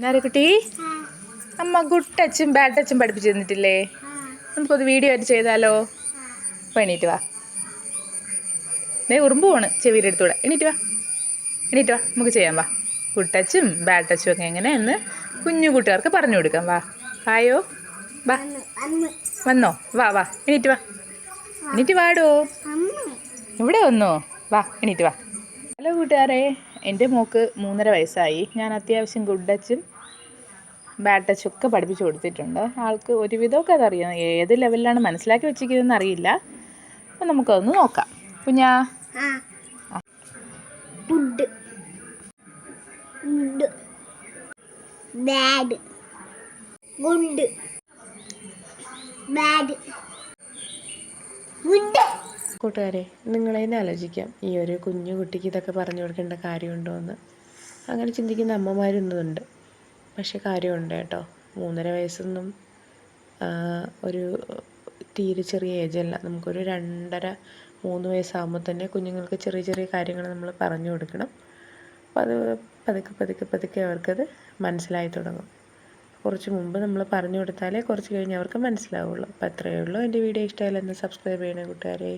നാരക്കുട്ടി, അമ്മ good ടച്ചും bad ടച്ചും പഠിപ്പിച്ചു തന്നിട്ടില്ലേ? നമുക്കൊരു വീഡിയോ ആയിട്ട് ചെയ്താലോ? അപ്പോൾ എണീറ്റ് വാ. ഉറുമ്പ് പോണ് ചെവിയുടെ അടുത്തൂടെ. എണീറ്റ് വാ, എണീറ്റ് വാ, നമുക്ക് ചെയ്യാം. വാ, ഗുഡ് ടച്ചും ബാഡ് ടച്ചും ഒക്കെ എങ്ങനെയെന്ന് കുഞ്ഞു കൂട്ടുകാർക്ക് പറഞ്ഞു കൊടുക്കാം. വാ, ആയോ? വാ, വന്നോ? വാ വാ, എണീറ്റ് വാ, എണീറ്റ് വാടോ. ഇവിടെ വന്നോ? വാ, എണീറ്റ് വാ. ഹലോ കൂട്ടുകാരെ, എൻ്റെ മോൾക്ക് 3.5 വയസ്സായി. ഞാൻ അത്യാവശ്യം ഗുഡ് ടച്ചും ബാഡ് ടച്ചും ഒക്കെ പഠിപ്പിച്ചു കൊടുത്തിട്ടുണ്ട്. ആൾക്ക് ഒരുവിധമൊക്കെ അതറിയാം. ഏത് ലെവലിലാണ് മനസ്സിലാക്കി വെച്ചിരിക്കുന്നതെന്ന് അറിയില്ല. അപ്പം നമുക്കതൊന്ന് നോക്കാം. കുഞ്ഞാ, good, good, bad, good, bad, good. കൂട്ടുകാരെ, നിങ്ങളതിനെ ആലോചിക്കാം, ഈ ഒരു കുഞ്ഞു കുട്ടിക്ക് ഇതൊക്കെ പറഞ്ഞു കൊടുക്കേണ്ട കാര്യമുണ്ടോ എന്ന്. അങ്ങനെ ചിന്തിക്കുന്ന അമ്മമാരൊന്നുമുണ്ട്. പക്ഷെ കാര്യമുണ്ട് കേട്ടോ. 3.5 വയസ്സൊന്നും ഒരു തീരെ ചെറിയ ഏജല്ല. നമുക്കൊരു 2.5-3 വയസ്സാകുമ്പോൾ തന്നെ കുഞ്ഞുങ്ങൾക്ക് ചെറിയ ചെറിയ കാര്യങ്ങൾ നമ്മൾ പറഞ്ഞു കൊടുക്കണം. അപ്പോൾ അത് പതുക്കെ പതുക്കെ പതുക്കെ അവർക്കത് മനസ്സിലായി തുടങ്ങും. കുറച്ച് മുമ്പ് നമ്മൾ പറഞ്ഞു കൊടുത്താലേ കുറച്ച് കഴിഞ്ഞ് അവർക്ക് മനസ്സിലാവുള്ളൂ. അപ്പോൾ അത്രയേ ഉള്ളൂ. എൻ്റെ വീഡിയോ ഇഷ്ടമായാലും ഒന്ന് സബ്സ്ക്രൈബ് ചെയ്യണേ കൂട്ടുകാരെ.